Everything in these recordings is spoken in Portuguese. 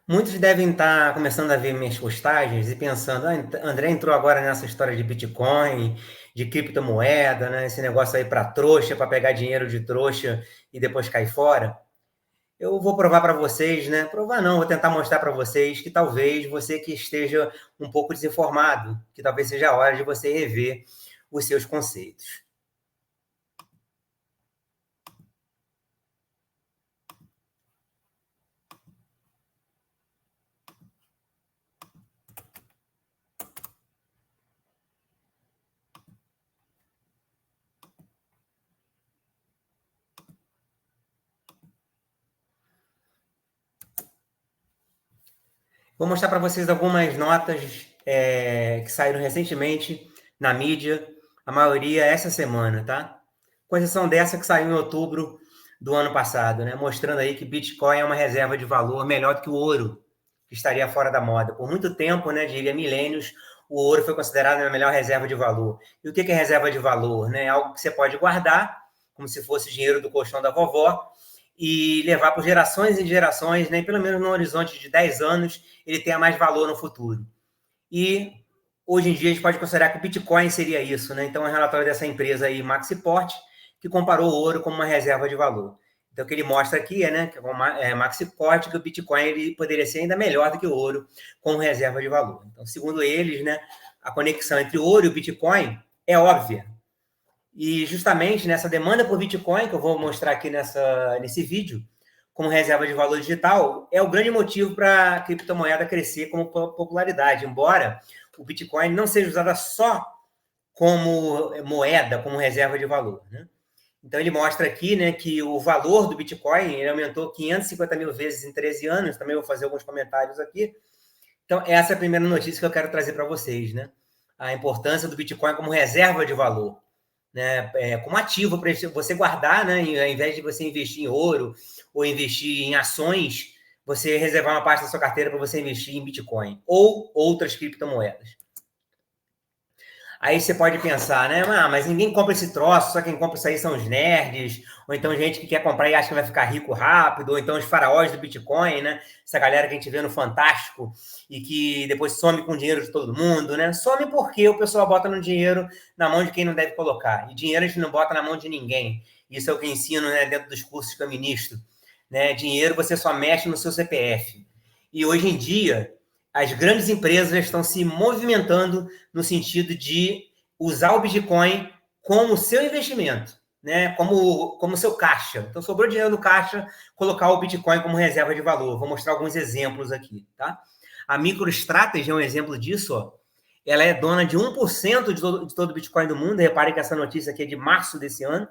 Muitos devem estar começando a ver minhas postagens e pensando, André entrou agora nessa história de Bitcoin, de criptomoeda, né? Esse negócio aí para trouxa, para pegar dinheiro de trouxa e depois cair fora. Eu vou provar para vocês, né? Provar não, vou tentar mostrar para vocês que talvez você que esteja um pouco desinformado, que talvez seja a hora de você rever os seus conceitos. Vou mostrar para vocês algumas notas que saíram recentemente na mídia, a maioria essa semana, tá? Com exceção dessa que saiu em outubro do ano passado, né? Mostrando aí que Bitcoin é uma reserva de valor melhor do que o ouro, que estaria fora da moda. Por muito tempo, né, diria milênios, o ouro foi considerado a melhor reserva de valor. E o que é reserva de valor? Né? É algo que você pode guardar, como se fosse dinheiro do colchão da vovó, e levar por gerações e gerações, né? Pelo menos no horizonte de 10 anos, ele tenha mais valor no futuro. E hoje em dia a gente pode considerar que o Bitcoin seria isso, né? Então é um relatório dessa empresa aí, Maxiport, que comparou o ouro como uma reserva de valor. Então o que ele mostra aqui é, né, que Maxiport, que o Bitcoin ele poderia ser ainda melhor do que o ouro como reserva de valor. Então, segundo eles, né, a conexão entre o ouro e o Bitcoin é óbvia. E justamente nessa demanda por Bitcoin, que eu vou mostrar aqui nesse vídeo, como reserva de valor digital, é o grande motivo para a criptomoeda crescer como popularidade, embora o Bitcoin não seja usada só como moeda, como reserva de valor. Né? Então, ele mostra aqui, né, que o valor do Bitcoin ele aumentou 550 mil vezes em 13 anos. Também vou fazer alguns comentários aqui. Então, essa é a primeira notícia que eu quero trazer para vocês. Né? A importância do Bitcoin como reserva de valor. Né, como ativo para você guardar, né, ao invés de você investir em ouro ou investir em ações, você reservar uma parte da sua carteira para você investir em Bitcoin ou outras criptomoedas. Aí você pode pensar, né? Mas ninguém compra esse troço, só quem compra isso aí são os nerds, ou então gente que quer comprar e acha que vai ficar rico rápido, ou então os faraós do Bitcoin, né? Essa galera que a gente vê no Fantástico e que depois some com o dinheiro de todo mundo, né? Some porque o pessoal bota no dinheiro na mão de quem não deve colocar. E dinheiro a gente não bota na mão de ninguém. Isso é o que eu ensino, né, dentro dos cursos que eu ministro. Né? Dinheiro você só mexe no seu CPF. E hoje em dia, as grandes empresas estão se movimentando no sentido de usar o Bitcoin como seu investimento, né? Como seu caixa. Então, sobrou dinheiro no caixa, colocar o Bitcoin como reserva de valor. Vou mostrar alguns exemplos aqui, tá? A MicroStrategy é um exemplo disso, ó. Ela é dona de 1% de todo o Bitcoin do mundo. Repare que essa notícia aqui é de março desse ano.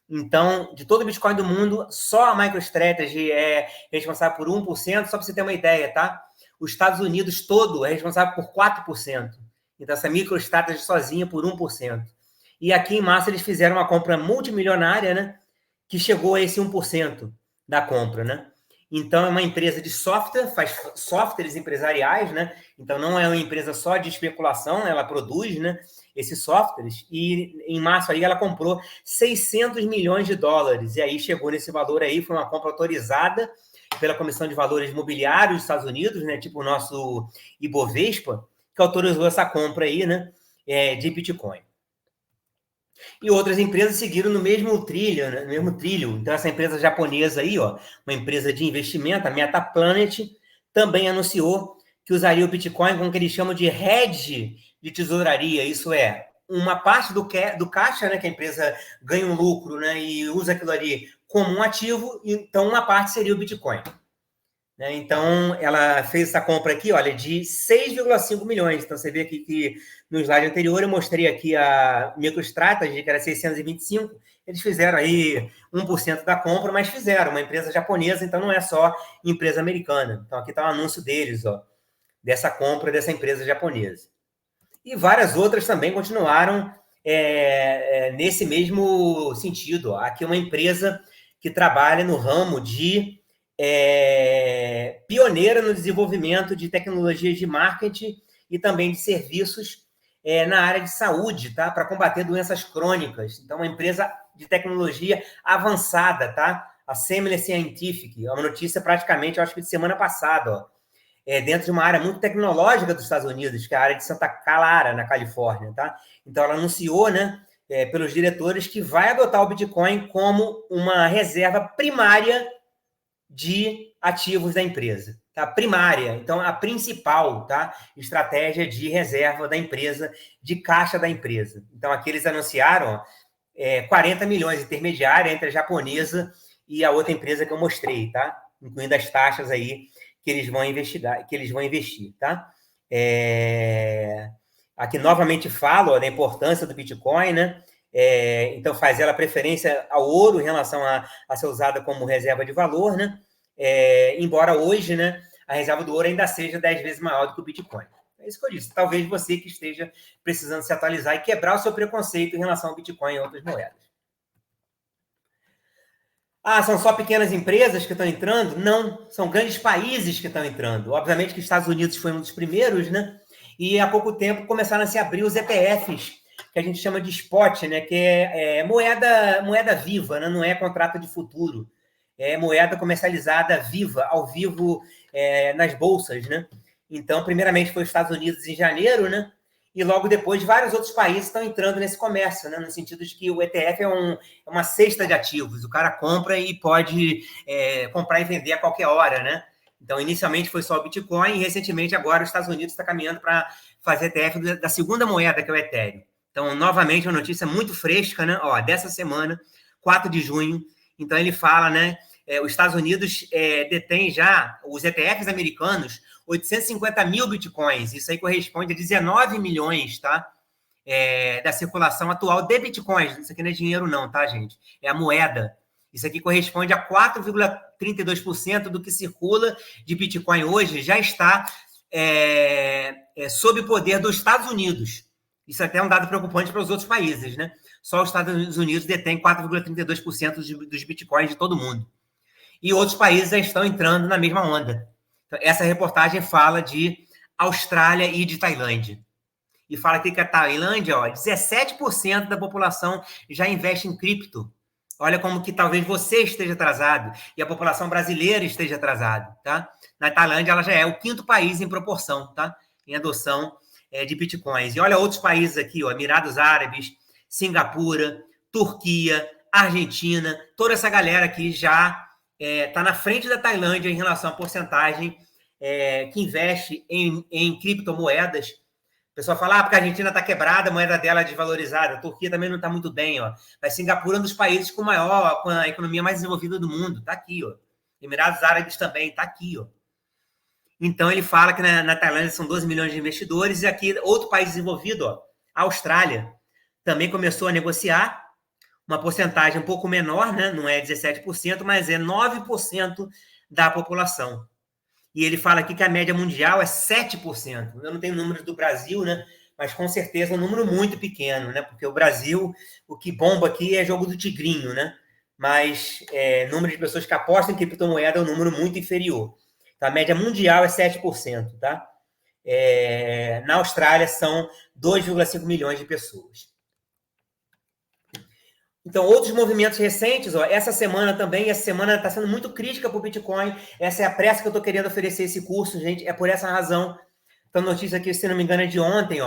Então, de todo o Bitcoin do mundo, só a MicroStrategy é responsável por 1%, só para você ter uma ideia, tá? Os Estados Unidos todo é responsável por 4%. Então, essa MicroStrategy sozinha por 1%. E aqui em março eles fizeram uma compra multimilionária, né? Que chegou a esse 1% da compra, né? Então, é uma empresa de software, faz softwares empresariais, né? Então, não é uma empresa só de especulação, ela produz, né? Esses softwares. E em março aí ela comprou 600 milhões de dólares. E aí chegou nesse valor aí, foi uma compra autorizada pela Comissão de Valores Imobiliários dos Estados Unidos, né? Tipo o nosso Ibovespa, que autorizou essa compra aí, né? De Bitcoin. E outras empresas seguiram no mesmo trilho, né? No mesmo trilho. Então, essa empresa japonesa aí, ó, uma empresa de investimento, a MetaPlanet, também anunciou que usaria o Bitcoin com o que eles chamam de hedge de tesouraria. Isso é, uma parte do caixa, né, que a empresa ganha um lucro, né, e usa aquilo ali como um ativo, então uma parte seria o Bitcoin. Né? Então, ela fez essa compra aqui, olha, de 6,5 milhões. Então, você vê aqui que no slide anterior eu mostrei aqui a MicroStrategy, que era 625. Eles fizeram aí 1% da compra, mas fizeram, uma empresa japonesa, então não é só empresa americana. Então, aqui está o anúncio deles, ó, dessa compra dessa empresa japonesa. E várias outras também continuaram nesse mesmo sentido. Ó. Aqui é uma empresa que trabalha no ramo de pioneira no desenvolvimento de tecnologias de marketing e também de serviços na área de saúde, tá? Para combater doenças crônicas. Então, uma empresa de tecnologia avançada, tá? A Semler Scientific, é uma notícia praticamente, eu acho que de semana passada, ó. dentro de uma área muito tecnológica dos Estados Unidos, que é a área de Santa Clara, na Califórnia, tá? Então, ela anunciou, né, pelos diretores, que vai adotar o Bitcoin como uma reserva primária de ativos da empresa, tá? Primária, então a principal, tá? Estratégia de reserva da empresa, de caixa da empresa. Então, aqui eles anunciaram 40 milhões intermediária entre a japonesa e a outra empresa que eu mostrei, tá? Incluindo as taxas aí que eles vão investigar, que eles vão investir, tá? Aqui novamente falo da importância do Bitcoin, né? Então faz ela preferência ao ouro em relação a ser usada como reserva de valor, né? Embora hoje, né, a reserva do ouro ainda seja 10 vezes maior do que o Bitcoin. É isso que eu disse. Talvez você que esteja precisando se atualizar e quebrar o seu preconceito em relação ao Bitcoin e outras moedas. São só pequenas empresas que estão entrando? Não, são grandes países que estão entrando. Obviamente que os Estados Unidos foi um dos primeiros, né? E há pouco tempo começaram a se abrir os ETFs, que a gente chama de spot, né? Que é moeda viva, né? Não é contrato de futuro. É moeda comercializada viva, ao vivo, nas bolsas, né? Então, primeiramente foi os Estados Unidos em janeiro, né? E logo depois vários outros países estão entrando nesse comércio, né? No sentido de que o ETF é uma cesta de ativos. O cara compra e pode comprar e vender a qualquer hora, né? Então, inicialmente foi só o Bitcoin e recentemente agora os Estados Unidos está caminhando para fazer ETF da segunda moeda, que é o Ethereum. Então, novamente, uma notícia muito fresca, né? Dessa semana, 4 de junho. Então, ele fala, né? Os Estados Unidos detém já, os ETFs americanos, 850 mil bitcoins. Isso aí corresponde a 19 milhões, tá? Da circulação atual de bitcoins. Isso aqui não é dinheiro não, tá, gente? É a moeda. Isso aqui corresponde a 4,32% do que circula de Bitcoin hoje já está sob o poder dos Estados Unidos. Isso até é um dado preocupante para os outros países, né? Só os Estados Unidos detêm 4,32% dos Bitcoins de todo mundo. E outros países já estão entrando na mesma onda. Então, essa reportagem fala de Austrália e de Tailândia. E fala aqui que a Tailândia, 17% da população já investe em cripto. Olha como que talvez você esteja atrasado e a população brasileira esteja atrasada, tá? Na Tailândia, ela já é o 5º país em proporção, tá? Em adoção de bitcoins. E olha outros países aqui, Emirados Árabes, Singapura, Turquia, Argentina, toda essa galera aqui já está na frente da Tailândia em relação à porcentagem que investe em criptomoedas. O pessoal fala, porque a Argentina está quebrada, a moeda dela é desvalorizada, a Turquia também não está muito bem, Mas Singapura é um dos países com a economia mais desenvolvida do mundo, está aqui, Emirados Árabes também, está aqui, Então, ele fala que na Tailândia são 12 milhões de investidores, e aqui, outro país desenvolvido, a Austrália, também começou a negociar uma porcentagem um pouco menor, né? Não é 17%, mas é 9% da população. E ele fala aqui que a média mundial é 7%. Eu não tenho números do Brasil, né? Mas com certeza é um número muito pequeno, né? Porque o Brasil, o que bomba aqui é jogo do tigrinho, né? Mas número de pessoas que apostam em criptomoeda é um número muito inferior. Então, a média mundial é 7%, tá? Na Austrália são 2,5 milhões de pessoas. Então, outros movimentos recentes, essa semana está sendo muito crítica para o Bitcoin. Essa é a pressa que eu estou querendo oferecer esse curso, gente. É por essa razão. Então, notícia aqui, se não me engano, é de ontem,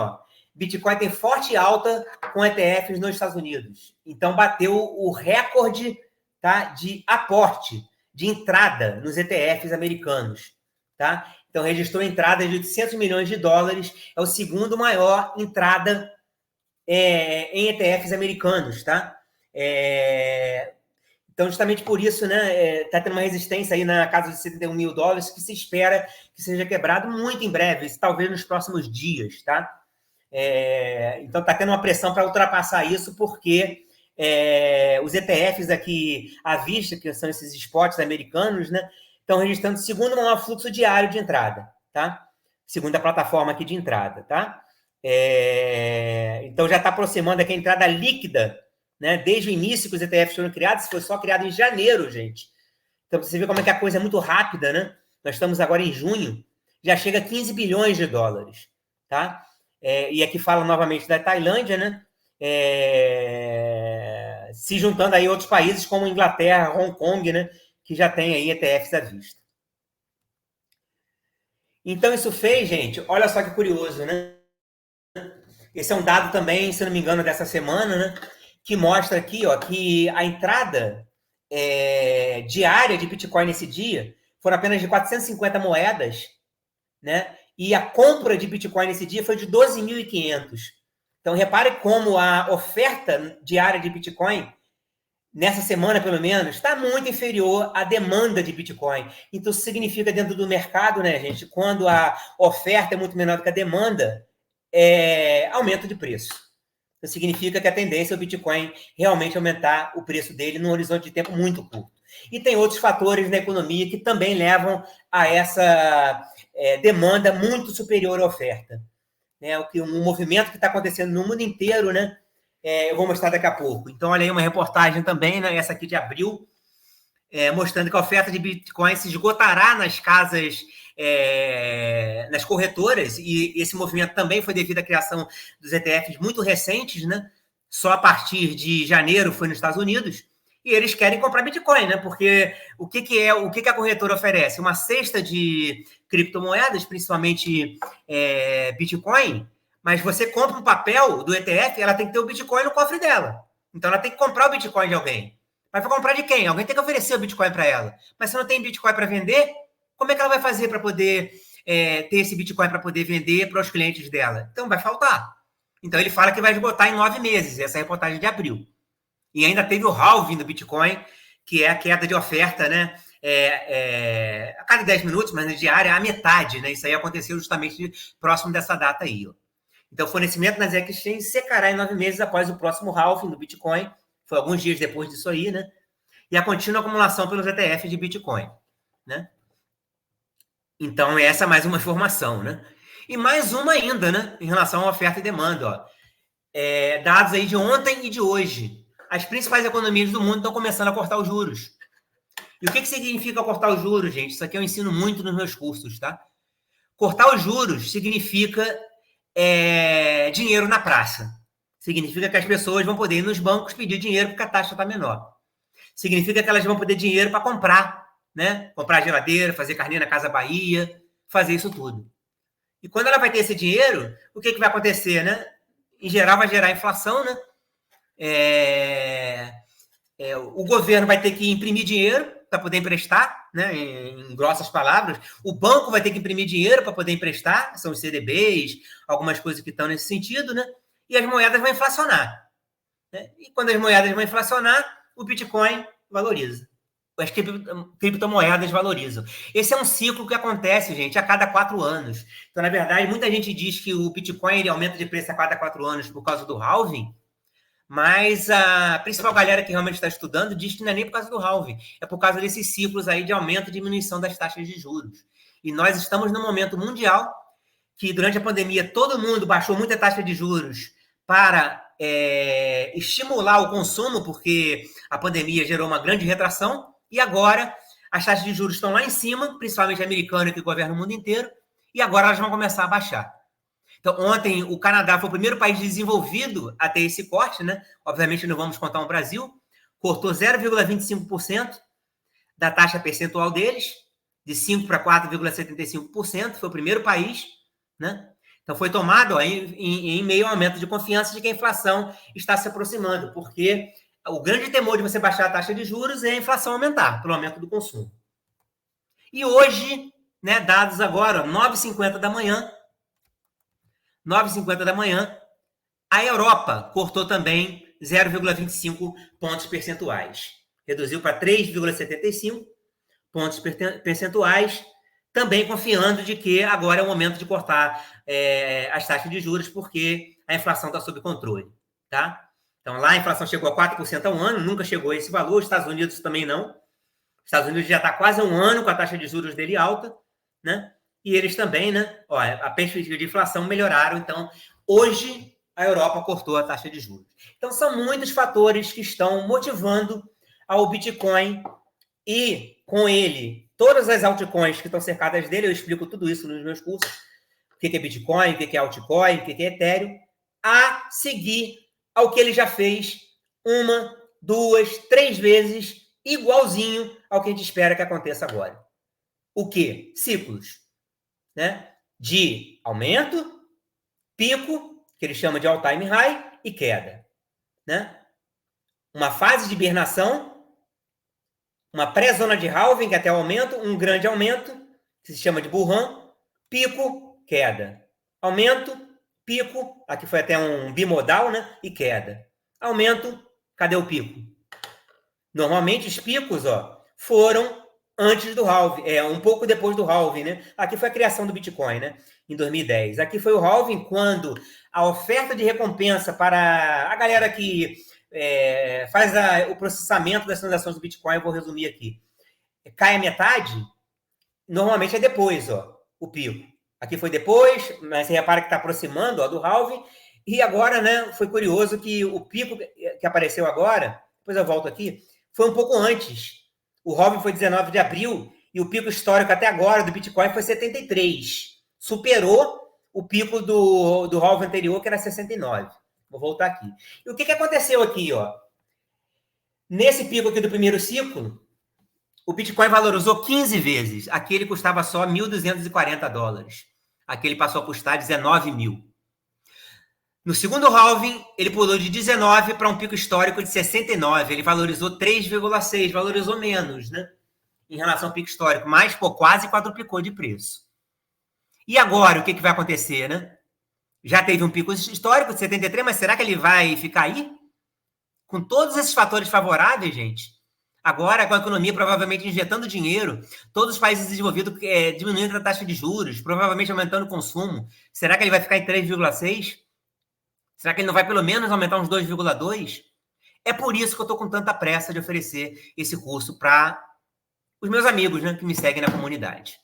Bitcoin tem forte alta com ETFs nos Estados Unidos. Então, bateu o recorde, tá, de aporte, de entrada nos ETFs americanos, tá? Então, registrou entrada de 800 milhões de dólares. É o segundo maior entrada em ETFs americanos, tá? Então, justamente por isso, né, está tendo uma resistência aí na casa de 71 mil dólares, que se espera que seja quebrado muito em breve, talvez nos próximos dias, tá? Então, está tendo uma pressão para ultrapassar isso, porque os ETFs aqui à vista, que são esses spots americanos, né, estão registrando o segundo maior fluxo diário de entrada, tá? Segundo a plataforma aqui de entrada, tá? Então, já está aproximando aqui a entrada líquida, né? Desde o início que os ETFs foram criados, foi só criado em janeiro, gente. Então, você vê como é que a coisa é muito rápida, né? Nós estamos agora em junho, já chega a 15 bilhões de dólares, tá? E aqui fala novamente da Tailândia, né? Se juntando aí outros países como Inglaterra, Hong Kong, né? Que já tem aí ETFs à vista. Então, isso fez, gente, olha só que curioso, né? Esse é um dado também, se não me engano, dessa semana, né? Que mostra aqui, ó, que a entrada diária de Bitcoin nesse dia foram apenas de 450 moedas, né? E a compra de Bitcoin nesse dia foi de 12.500. Então, repare como a oferta diária de Bitcoin, nessa semana pelo menos, está muito inferior à demanda de Bitcoin. Então, isso significa dentro do mercado, né, gente, quando a oferta é muito menor do que a demanda, aumento de preço. Isso significa que a tendência é o Bitcoin realmente aumentar o preço dele num horizonte de tempo muito curto. E tem outros fatores na economia que também levam a essa demanda muito superior à oferta. Né? Um movimento que está acontecendo no mundo inteiro, né? Eu vou mostrar daqui a pouco. Então, olha aí uma reportagem também, né? Essa aqui de abril, mostrando que a oferta de Bitcoin se esgotará nas casas, nas corretoras, e esse movimento também foi devido à criação dos ETFs muito recentes, né? Só a partir de janeiro foi nos Estados Unidos, e eles querem comprar Bitcoin, né? Porque o que a corretora oferece? Uma cesta de criptomoedas, principalmente Bitcoin, mas você compra um papel do ETF, ela tem que ter o Bitcoin no cofre dela. Então ela tem que comprar o Bitcoin de alguém. Mas vai comprar de quem? Alguém tem que oferecer o Bitcoin para ela. Mas se não tem Bitcoin para vender, como é que ela vai fazer para poder ter esse Bitcoin para poder vender para os clientes dela? Então vai faltar. Então ele fala que vai esgotar em 9 meses, essa reportagem de abril. E ainda teve o halving do Bitcoin, que é a queda de oferta, né? A cada 10 minutos, mas na diária, a metade, né? Isso aí aconteceu justamente próximo dessa data aí. Ó. Então, o fornecimento nas exchanges secará em 9 meses após o próximo halving do Bitcoin. Foi alguns dias depois disso aí, né? E a contínua acumulação pelos ETFs de Bitcoin, né? Então, essa é mais uma informação, né? E mais uma ainda, né? Em relação à oferta e demanda, ó. Dados aí de ontem e de hoje. As principais economias do mundo estão começando a cortar os juros. E o que significa cortar os juros, gente? Isso aqui eu ensino muito nos meus cursos, tá? Cortar os juros significa dinheiro na praça. Significa que as pessoas vão poder ir nos bancos pedir dinheiro porque a taxa está menor. Significa que elas vão poder dinheiro para comprar, né? Comprar geladeira, fazer carninha na Casa Bahia, fazer isso tudo. E quando ela vai ter esse dinheiro, o que vai acontecer, né? Em geral, vai gerar inflação, né? O governo vai ter que imprimir dinheiro para poder emprestar, né? Em grossas palavras. O banco vai ter que imprimir dinheiro para poder emprestar, são os CDBs, algumas coisas que estão nesse sentido, né? E as moedas vão inflacionar. Né? E quando as moedas vão inflacionar, o Bitcoin valoriza. As criptomoedas valorizam. Esse é um ciclo que acontece, gente, a cada 4 anos. Então, na verdade, muita gente diz que o Bitcoin ele aumenta de preço a cada 4 anos por causa do halving, mas a principal galera que realmente está estudando diz que não é nem por causa do halving, é por causa desses ciclos aí de aumento e diminuição das taxas de juros. E nós estamos num momento mundial que, durante a pandemia, todo mundo baixou muita taxa de juros para estimular o consumo, porque a pandemia gerou uma grande retração, e agora as taxas de juros estão lá em cima, principalmente a americana, que governa o mundo inteiro, e agora elas vão começar a baixar. Então, ontem, o Canadá foi o primeiro país desenvolvido a ter esse corte, né? Obviamente, não vamos contar o Brasil, cortou 0,25% da taxa percentual deles, de 5% para 4,75%, foi o primeiro país, né? Então, foi tomado em meio ao aumento de confiança de que a inflação está se aproximando, porque o grande temor de você baixar a taxa de juros é a inflação aumentar, pelo aumento do consumo. E hoje, né, dados agora, 9h50 da manhã, 9h50 da manhã, a Europa cortou também 0,25 pontos percentuais. Reduziu para 3,75 pontos percentuais, também confiando de que agora é o momento de cortar as taxas de juros, porque a inflação está sob controle. Tá? Então, lá a inflação chegou a 4% ao ano, nunca chegou a esse valor, os Estados Unidos também não. Os Estados Unidos já está quase há um ano com a taxa de juros dele alta, né? E eles também, né? Olha, a perspectiva de inflação melhoraram. Então, hoje, a Europa cortou a taxa de juros. Então, são muitos fatores que estão motivando ao Bitcoin e, com ele, todas as altcoins que estão cercadas dele. Eu explico tudo isso nos meus cursos. O que é Bitcoin, o que é altcoin, o que é Ethereum, a seguir ao que ele já fez 1, 2, 3 vezes, igualzinho ao que a gente espera que aconteça agora. O quê? Ciclos. né, de aumento, pico, que ele chama de all-time high, e queda, né? Uma fase de hibernação, uma pré-zona de halving, que é até o aumento, um grande aumento, que se chama de bull run, pico, queda. Aumento, pico, aqui foi até um bimodal, né? E queda. Aumento, cadê o pico? Normalmente os picos, ó, foram antes do halving, um pouco depois do halving, né? Aqui foi a criação do Bitcoin, né? Em 2010. Aqui foi o halving quando a oferta de recompensa para a galera que faz o processamento das transações do Bitcoin, eu vou resumir aqui, cai a metade, normalmente é depois, ó, o pico. Aqui foi depois, mas você repara que está aproximando, ó, do halving, e agora, né, foi curioso que o pico que apareceu agora, depois eu volto aqui, foi um pouco antes. O halving foi 19 de abril, e o pico histórico até agora do Bitcoin foi 73. Superou o pico do halving anterior, que era 69. Vou voltar aqui. E o que aconteceu aqui, ó? Nesse pico aqui do primeiro ciclo, o Bitcoin valorizou 15 vezes. Aqui ele custava só $1.240. Aqui ele passou a custar 19 mil. No segundo halving, ele pulou de 19 para um pico histórico de 69. Ele valorizou 3,6, valorizou menos, né? Em relação ao pico histórico, mas pô, quase quadruplicou de preço. E agora, o que vai acontecer, né? Já teve um pico histórico de 73, mas será que ele vai ficar aí? Com todos esses fatores favoráveis, gente, agora, com a economia provavelmente injetando dinheiro, todos os países desenvolvidos diminuindo a taxa de juros, provavelmente aumentando o consumo, será que ele vai ficar em 3,6? Será que ele não vai pelo menos aumentar uns 2,2? É por isso que eu estou com tanta pressa de oferecer esse curso para os meus amigos, né, que me seguem na comunidade.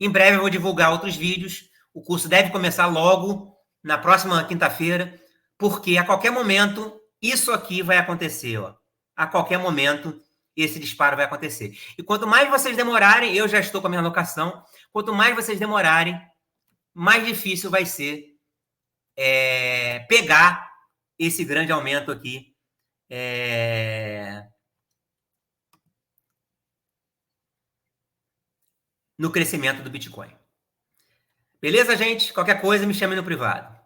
Em breve eu vou divulgar outros vídeos. O curso deve começar logo, na próxima quinta-feira, porque a qualquer momento isso aqui vai acontecer. Ó. A qualquer momento esse disparo vai acontecer. E quanto mais vocês demorarem, eu já estou com a minha alocação, quanto mais vocês demorarem, mais difícil vai ser pegar esse grande aumento aqui no crescimento do Bitcoin. Beleza, gente? Qualquer coisa, me chame no privado.